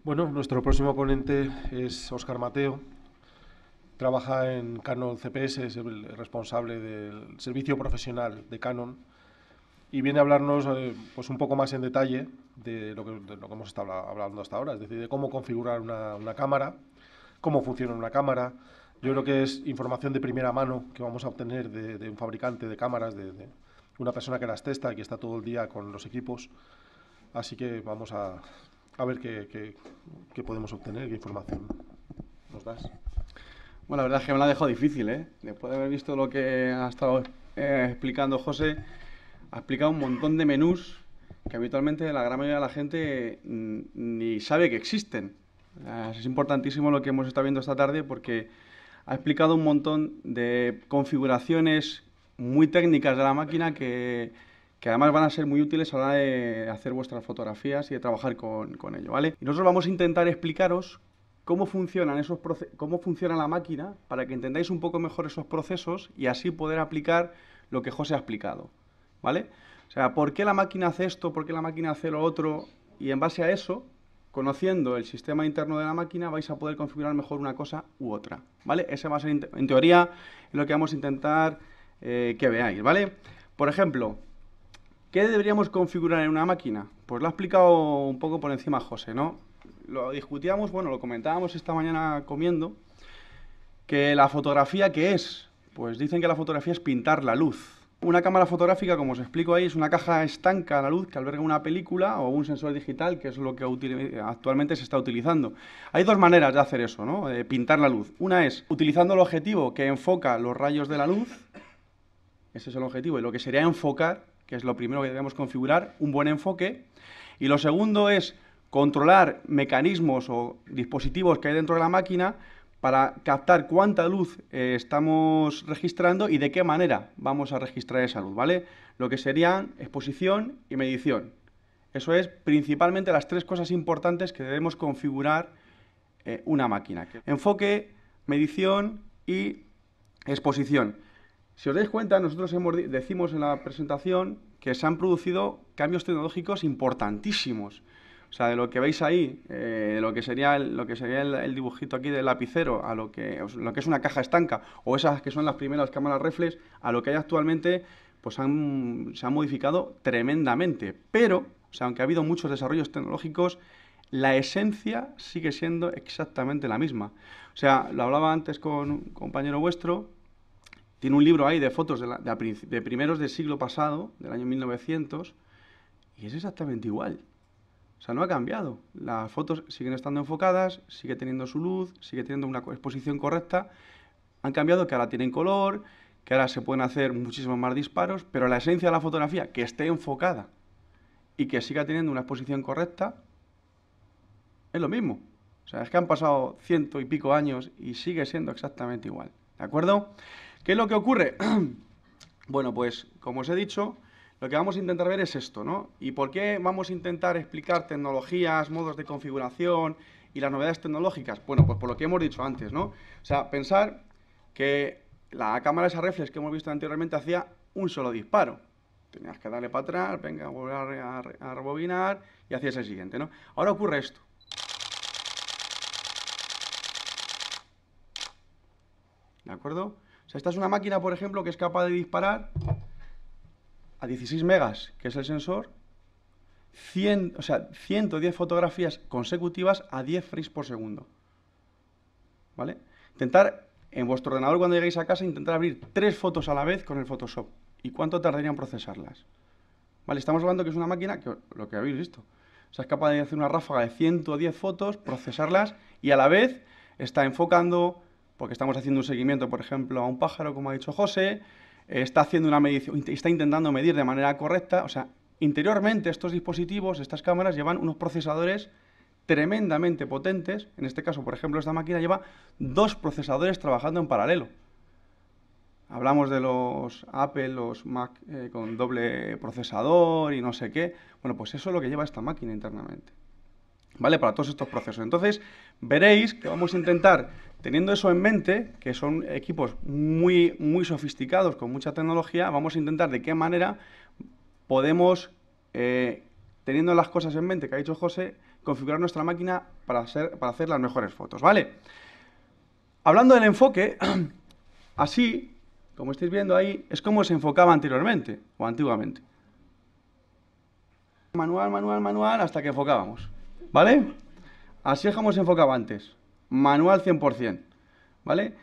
Bueno, nuestro próximo ponente es Óscar Mateo. Trabaja en Canon CPS, es el responsable del servicio profesional de Canon y viene a hablarnos pues un poco más en detalle de lo que hemos estado hablando hasta ahora, es decir, de cómo configurar una cámara, cómo funciona una cámara. Yo creo que es información de primera mano que vamos a obtener de un fabricante de cámaras, de una persona que las testa y que está todo el día con los equipos. Así que vamos a ver qué podemos obtener, qué información nos das. Bueno, la verdad es que me la ha dejado difícil, ¿eh? Después de haber visto lo que ha estado explicando José, ha explicado un montón de menús que habitualmente la gran mayoría de la gente ni sabe que existen. Es importantísimo lo que hemos estado viendo esta tarde porque ha explicado un montón de configuraciones muy técnicas de la máquina que además van a ser muy útiles a la hora de hacer vuestras fotografías y de trabajar con ello, ¿vale? Y nosotros vamos a intentar explicaros cómo cómo funciona la máquina para que entendáis un poco mejor esos procesos y así poder aplicar lo que José ha explicado, ¿vale? O sea, ¿por qué la máquina hace esto? ¿Por qué la máquina hace lo otro? Y en base a eso, conociendo el sistema interno de la máquina, vais a poder configurar mejor una cosa u otra, ¿vale? Ese va a ser, en teoría, lo que vamos a intentar que veáis, ¿vale? Por ejemplo, ¿qué deberíamos configurar en una máquina? Pues lo ha explicado un poco por encima José, ¿no? Lo discutíamos, bueno, lo comentábamos esta mañana comiendo, que la fotografía, ¿qué es? Pues dicen que la fotografía es pintar la luz. Una cámara fotográfica, como os explico ahí, es una caja estanca a la luz que alberga una película o un sensor digital, que es lo que actualmente se está utilizando. Hay dos maneras de hacer eso, ¿no? De pintar la luz. Una es utilizando el objetivo que enfoca los rayos de la luz. Ese es el objetivo. Y lo que sería enfocar, que es lo primero que debemos configurar, un buen enfoque. Y lo segundo es controlar mecanismos o dispositivos que hay dentro de la máquina para captar cuánta luz estamos registrando y de qué manera vamos a registrar esa luz, ¿vale? Lo que serían exposición y medición. Eso es principalmente las tres cosas importantes que debemos configurar una máquina. Enfoque, medición y exposición. Si os dais cuenta, nosotros decimos en la presentación que se han producido cambios tecnológicos importantísimos. O sea, de lo que veis ahí, lo que sería el dibujito aquí del lapicero, a lo que es una caja estanca, o esas que son las primeras cámaras reflex, a lo que hay actualmente, pues se han modificado tremendamente. Pero, o sea, aunque ha habido muchos desarrollos tecnológicos, la esencia sigue siendo exactamente la misma. O sea, lo hablaba antes con un compañero vuestro. Tiene un libro ahí de fotos de primeros del siglo pasado, del año 1900, y es exactamente igual. O sea, no ha cambiado. Las fotos siguen estando enfocadas, sigue teniendo su luz, sigue teniendo una exposición correcta. Han cambiado que ahora tienen color, que ahora se pueden hacer muchísimos más disparos, pero la esencia de la fotografía, que esté enfocada y que siga teniendo una exposición correcta, es lo mismo. O sea, es que han pasado 100 y pico años y sigue siendo exactamente igual. ¿De acuerdo? ¿Qué es lo que ocurre? Bueno, pues como os he dicho, lo que vamos a intentar ver es esto, ¿no? ¿Y por qué vamos a intentar explicar tecnologías, modos de configuración y las novedades tecnológicas? Bueno, pues por lo que hemos dicho antes, ¿no? O sea, pensar que la cámara esa reflex que hemos visto anteriormente hacía un solo disparo. Tenías que darle para atrás, venga, volver a rebobinar y hacías el siguiente, ¿no? Ahora ocurre esto. ¿De acuerdo? O sea, esta es una máquina, por ejemplo, que es capaz de disparar a 16 megas, que es el sensor, 110 fotografías consecutivas a 10 frames por segundo. ¿Vale? Intentar, en vuestro ordenador cuando lleguéis a casa, intentar abrir 3 fotos a la vez con el Photoshop. ¿Y cuánto tardaría en procesarlas? ¿Vale? Estamos hablando que es una máquina, que lo que habéis visto. O sea, es capaz de hacer una ráfaga de 110 fotos, procesarlas y a la vez está enfocando, porque estamos haciendo un seguimiento, por ejemplo, a un pájaro, como ha dicho José, está haciendo una medición, está intentando medir de manera correcta. O sea, interiormente estos dispositivos, estas cámaras, llevan unos procesadores tremendamente potentes. En este caso, por ejemplo, esta máquina lleva 2 procesadores trabajando en paralelo. Hablamos de los Apple, los Mac con doble procesador y no sé qué. Bueno, pues eso es lo que lleva esta máquina internamente. ¿Vale? Para todos estos procesos. Entonces, veréis que vamos a intentar, teniendo eso en mente, que son equipos muy, muy sofisticados, con mucha tecnología, vamos a intentar de qué manera podemos, teniendo las cosas en mente que ha dicho José, configurar nuestra máquina para hacer las mejores fotos, ¿vale? Hablando del enfoque, así, como estáis viendo ahí, es como se enfocaba anteriormente, o antiguamente. Manual, manual, manual, hasta que enfocábamos, ¿vale? Así es como se enfocaba antes, manual 100%, ¿vale?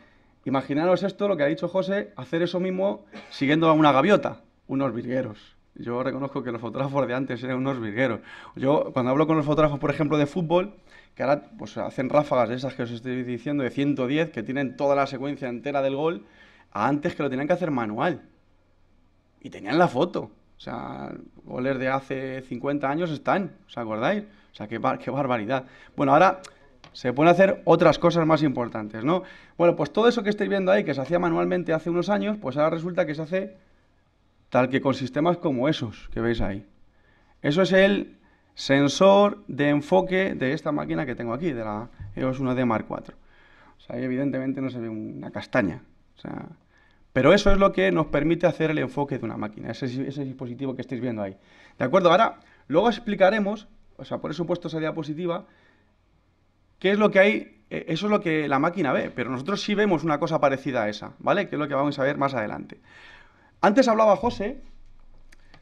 Imaginaros esto, lo que ha dicho José, hacer eso mismo siguiendo a una gaviota, unos virgueros. Yo reconozco que los fotógrafos de antes eran unos virgueros. Yo, cuando hablo con los fotógrafos, por ejemplo, de fútbol, que ahora pues, hacen ráfagas de esas que os estoy diciendo, de 110, que tienen toda la secuencia entera del gol, a antes que lo tenían que hacer manual. Y tenían la foto. O sea, goles de hace 50 años están, ¿os acordáis? O sea, qué barbaridad. Bueno, ahora se pueden hacer otras cosas más importantes, ¿no? Bueno, pues todo eso que estáis viendo ahí, que se hacía manualmente hace unos años, pues ahora resulta que se hace tal que con sistemas como esos que veis ahí. Eso es el sensor de enfoque de esta máquina que tengo aquí, de la EOS 1D Mark IV. O sea, ahí evidentemente no se ve una castaña. O sea, pero eso es lo que nos permite hacer el enfoque de una máquina, ese dispositivo que estáis viendo ahí. ¿De acuerdo? Ahora, luego explicaremos, o sea, por eso he puesto esa diapositiva, qué es lo que hay, eso es lo que la máquina ve, pero nosotros sí vemos una cosa parecida a esa, ¿vale? Que es lo que vamos a ver más adelante. Antes hablaba José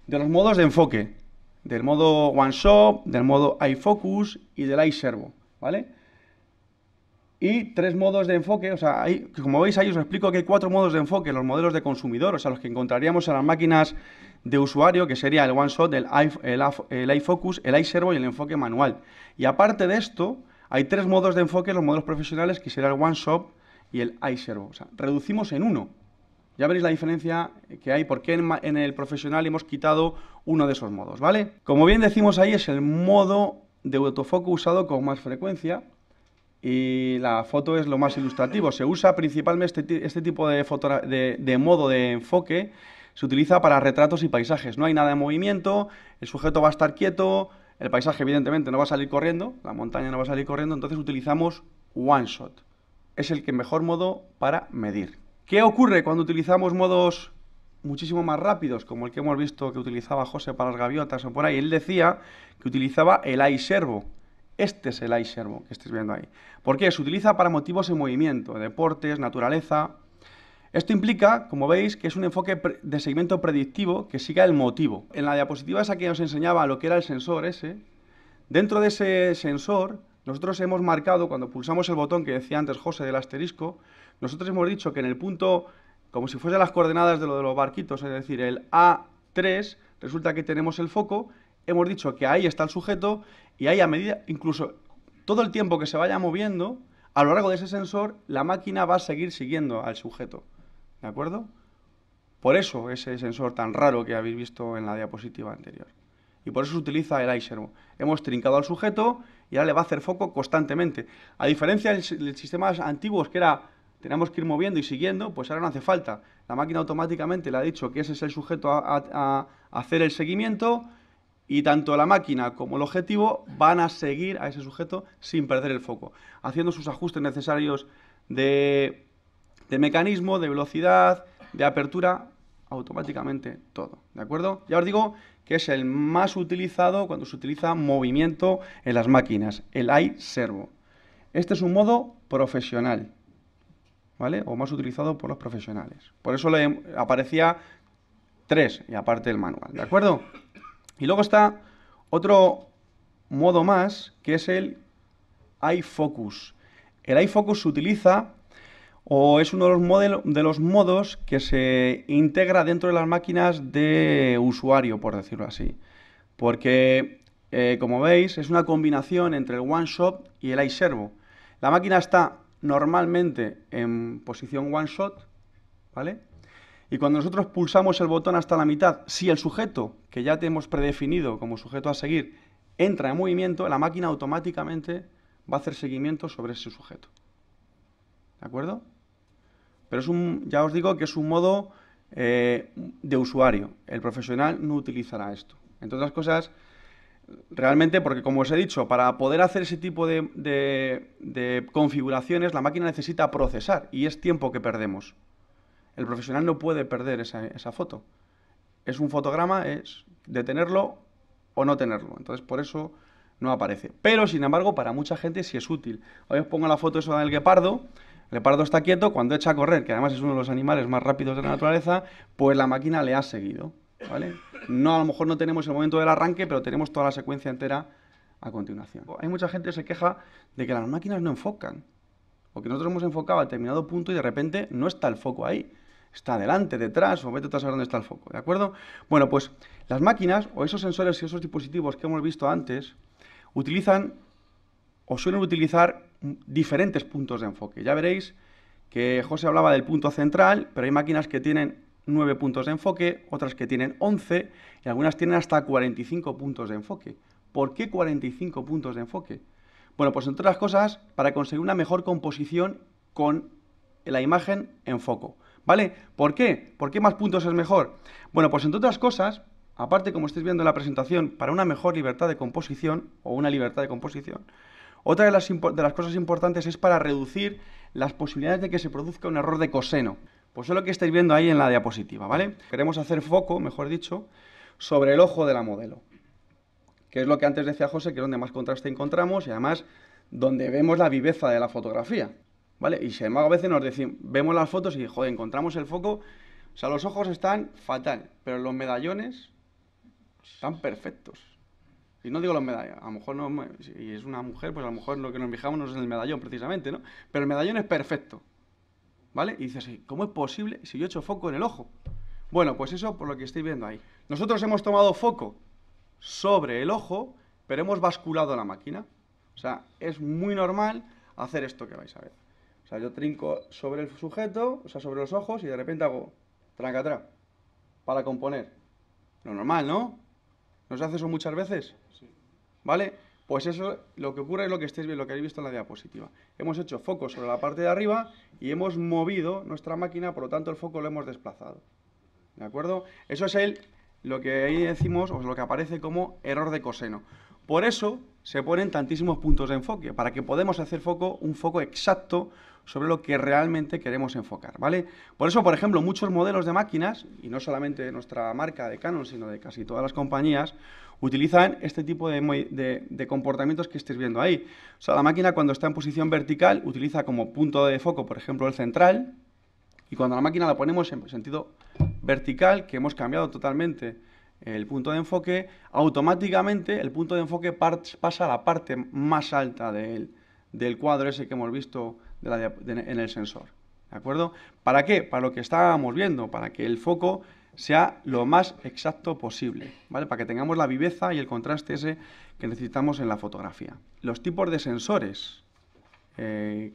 de los modos de enfoque, del modo One Shot, del modo iFocus y del iServo, ¿vale? Y 3 modos de enfoque, o sea, como veis ahí os explico que hay 4 modos de enfoque, los modelos de consumidor, o sea, los que encontraríamos en las máquinas de usuario, que sería el One Shot, el iFocus, el iServo y el enfoque manual. Y aparte de esto, hay 3 modos de enfoque, los modelos profesionales, que sería el One Shot y el iServo. O sea, reducimos en uno. Ya veréis la diferencia que hay, porque en el profesional hemos quitado uno de esos modos, ¿vale? Como bien decimos ahí, es el modo de autofoco usado con más frecuencia. Y la foto es lo más ilustrativo. Se usa principalmente este tipo de modo de enfoque. Se utiliza para retratos y paisajes. No hay nada de movimiento, el sujeto va a estar quieto, el paisaje evidentemente no va a salir corriendo, la montaña no va a salir corriendo, entonces utilizamos One Shot. Es el que mejor modo para medir. ¿Qué ocurre cuando utilizamos modos muchísimo más rápidos, como el que hemos visto que utilizaba José para las gaviotas o por ahí? Él decía que utilizaba el iServo. Este es el iServo que estáis viendo ahí. ¿Por qué? Se utiliza para motivos en movimiento, deportes, naturaleza. Esto implica, como veis, que es un enfoque de seguimiento predictivo que siga el motivo. En la diapositiva esa que os enseñaba lo que era el sensor ese, dentro de ese sensor, nosotros hemos marcado, cuando pulsamos el botón que decía antes José del asterisco, nosotros hemos dicho que en el punto, como si fuesen las coordenadas de los barquitos, es decir, el A3, resulta que tenemos el foco. Hemos dicho que ahí está el sujeto y ahí a medida, incluso todo el tiempo que se vaya moviendo, a lo largo de ese sensor, la máquina va a seguir siguiendo al sujeto. ¿De acuerdo? Por eso ese sensor tan raro que habéis visto en la diapositiva anterior. Y por eso se utiliza el iServo. Hemos trincado al sujeto y ahora le va a hacer foco constantemente. A diferencia de sistemas antiguos que era, teníamos que ir moviendo y siguiendo, pues ahora no hace falta. La máquina automáticamente le ha dicho que ese es el sujeto a hacer el seguimiento. Y tanto la máquina como el objetivo van a seguir a ese sujeto sin perder el foco, haciendo sus ajustes necesarios de mecanismo, de velocidad, de apertura, automáticamente todo, ¿de acuerdo? Ya os digo que es el más utilizado cuando se utiliza movimiento en las máquinas, el iServo. Este es un modo profesional, ¿vale? O más utilizado por los profesionales. Por eso le aparecía 3 y aparte el manual, ¿de acuerdo? Y luego está otro modo más, que es el iFocus. El iFocus se utiliza, o es uno de los modos que se integra dentro de las máquinas de usuario, por decirlo así. Porque, como veis, es una combinación entre el One Shot y el iServo. La máquina está normalmente en posición One Shot, ¿vale? Y cuando nosotros pulsamos el botón hasta la mitad, si el sujeto, que ya tenemos predefinido como sujeto a seguir, entra en movimiento, la máquina automáticamente va a hacer seguimiento sobre ese sujeto. ¿De acuerdo? Pero ya os digo que es un modo de usuario. El profesional no utilizará esto. Entre otras cosas, realmente, porque como os he dicho, para poder hacer ese tipo de configuraciones, la máquina necesita procesar y es tiempo que perdemos. El profesional no puede perder esa foto. Es un fotograma, es de tenerlo o no tenerlo. Entonces, por eso no aparece. Pero, sin embargo, para mucha gente sí es útil. Hoy os pongo la foto esa del guepardo. El leopardo está quieto, cuando echa a correr, que además es uno de los animales más rápidos de la naturaleza, pues la máquina le ha seguido, ¿vale? No, a lo mejor no tenemos el momento del arranque, pero tenemos toda la secuencia entera a continuación. Hay mucha gente que se queja de que las máquinas no enfocan, o que nosotros hemos enfocado a determinado punto y de repente no está el foco ahí. Está delante, detrás, o vete a saber dónde está el foco, ¿de acuerdo? Bueno, pues las máquinas, o esos sensores y esos dispositivos que hemos visto antes, utilizan o suelen utilizar diferentes puntos de enfoque. Ya veréis que José hablaba del punto central, pero hay máquinas que tienen 9 puntos de enfoque, otras que tienen 11 y algunas tienen hasta 45 puntos de enfoque. ¿Por qué 45 puntos de enfoque? Bueno, pues entre otras cosas, para conseguir una mejor composición con la imagen en foco, ¿vale? ¿Por qué? ¿Por qué más puntos es mejor? Bueno, pues entre otras cosas, aparte, como estáis viendo en la presentación, para una mejor libertad de composición o una libertad de composición, otra de las cosas importantes es para reducir las posibilidades de que se produzca un error de coseno. Pues es lo que estáis viendo ahí en la diapositiva, ¿vale? Queremos hacer foco, mejor dicho, sobre el ojo de la modelo, que es lo que antes decía José, que es donde más contraste encontramos y además donde vemos la viveza de la fotografía, ¿vale? Y sin embargo a veces nos decimos, vemos las fotos y, joder, encontramos el foco, o sea, los ojos están fatal, pero los medallones están perfectos. Y no digo los medallones, a lo mejor no, si es una mujer, pues a lo mejor lo que nos fijamos no es en el medallón precisamente, ¿no? Pero el medallón es perfecto, ¿vale? Y dices, ¿cómo es posible si yo echo foco en el ojo? Bueno, pues eso por lo que estáis viendo ahí. Nosotros hemos tomado foco sobre el ojo, pero hemos basculado la máquina. O sea, es muy normal hacer esto que vais a ver. O sea, yo trinco sobre el sujeto, o sea, sobre los ojos, y de repente hago trancatrá para componer. Lo normal, ¿no? ¿No se hace eso muchas veces? Sí. ¿Vale? Pues eso, lo que ocurre es lo que estáis viendo, lo que habéis visto en la diapositiva. Hemos hecho foco sobre la parte de arriba y hemos movido nuestra máquina, por lo tanto el foco lo hemos desplazado. ¿De acuerdo? Eso es lo que ahí decimos, o lo que aparece como error de coseno. Por eso se ponen tantísimos puntos de enfoque, para que podamos hacer un foco exacto sobre lo que realmente queremos enfocar, ¿vale? Por eso, por ejemplo, muchos modelos de máquinas, y no solamente de nuestra marca de Canon, sino de casi todas las compañías, utilizan este tipo de comportamientos que estáis viendo ahí. O sea, la máquina cuando está en posición vertical utiliza como punto de foco, por ejemplo, el central, y cuando la máquina la ponemos en sentido vertical, que hemos cambiado totalmente el punto de enfoque, automáticamente el punto de enfoque pasa a la parte más alta del cuadro ese que hemos visto en el sensor. ¿De acuerdo? ¿Para qué? Para lo que estábamos viendo, para que el foco sea lo más exacto posible, ¿vale? Para que tengamos la viveza y el contraste ese que necesitamos en la fotografía. Los tipos de sensores que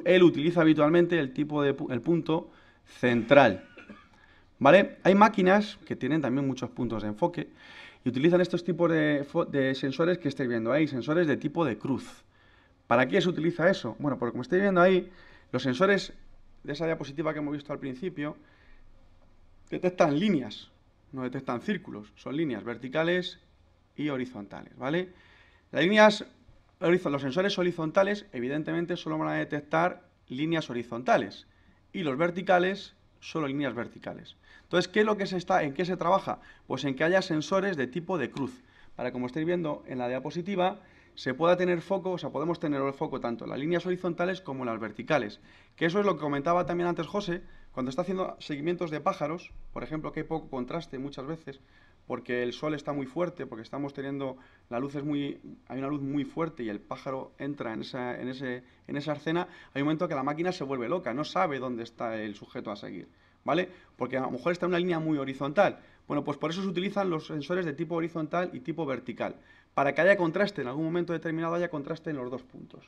él utiliza habitualmente, el punto central, ¿vale? Hay máquinas que tienen también muchos puntos de enfoque y utilizan estos tipos de sensores que estáis viendo ahí, sensores de tipo de cruz. ¿Para qué se utiliza eso? Bueno, porque como estáis viendo ahí, los sensores de esa diapositiva que hemos visto al principio detectan líneas, no detectan círculos, son líneas verticales y horizontales, ¿vale? Los sensores horizontales evidentemente solo van a detectar líneas horizontales y los verticales solo líneas verticales. Entonces, ¿en qué se trabaja? Pues en que haya sensores de tipo de cruz, para como estáis viendo en la diapositiva, se pueda tener foco, o sea, podemos tener el foco tanto en las líneas horizontales como en las verticales. Que eso es lo que comentaba también antes José, cuando está haciendo seguimientos de pájaros, por ejemplo, que hay poco contraste muchas veces, porque el sol está muy fuerte, porque estamos teniendo, hay una luz muy fuerte y el pájaro entra en esa escena, hay un momento que la máquina se vuelve loca, no sabe dónde está el sujeto a seguir, ¿vale? Porque a lo mejor está en una línea muy horizontal. Bueno, pues por eso se utilizan los sensores de tipo horizontal y tipo vertical, para que haya contraste, en algún momento determinado haya contraste en los dos puntos,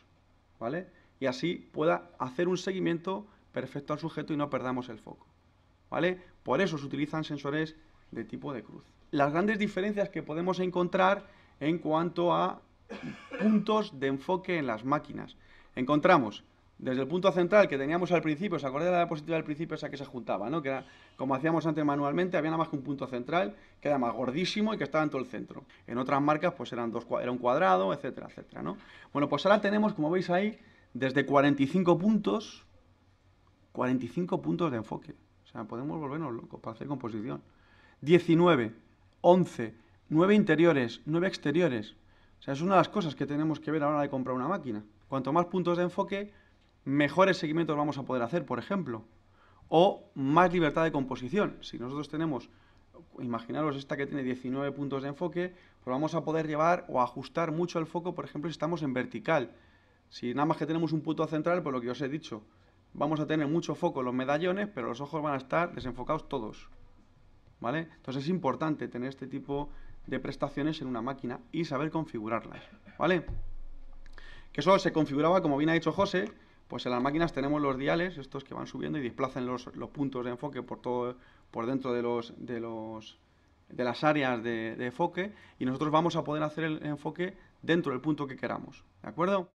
¿vale? Y así pueda hacer un seguimiento perfecto al sujeto y no perdamos el foco, ¿vale? Por eso se utilizan sensores de tipo de cruz. Las grandes diferencias que podemos encontrar en cuanto a puntos de enfoque en las máquinas. Encontramos desde el punto central que teníamos al principio, ¿os acordáis de la diapositiva del principio esa que se juntaba, ¿no? Que era, como hacíamos antes manualmente, había nada más que un punto central, que era más gordísimo y que estaba en todo el centro. En otras marcas pues era un cuadrado, etcétera, etcétera, ¿no? Bueno, pues ahora tenemos, como veis ahí, desde 45 puntos de enfoque. O sea, podemos volvernos locos para hacer composición. 19, 11, 9 interiores, 9 exteriores. O sea, es una de las cosas que tenemos que ver a la hora de comprar una máquina. Cuanto más puntos de enfoque, mejores seguimientos vamos a poder hacer, por ejemplo. O más libertad de composición. Si nosotros tenemos, imaginaros esta que tiene 19 puntos de enfoque, pues vamos a poder llevar o ajustar mucho el foco, por ejemplo, si estamos en vertical. Si nada más que tenemos un punto central, pues lo que os he dicho, vamos a tener mucho foco en los medallones, pero los ojos van a estar desenfocados todos. ¿Vale? Entonces es importante tener este tipo de prestaciones en una máquina y saber configurarlas. ¿Vale? Que eso se configuraba, como bien ha dicho José, pues en las máquinas tenemos los diales, estos que van subiendo y desplazan los puntos de enfoque por dentro de las áreas de enfoque, y nosotros vamos a poder hacer el enfoque dentro del punto que queramos. ¿De acuerdo?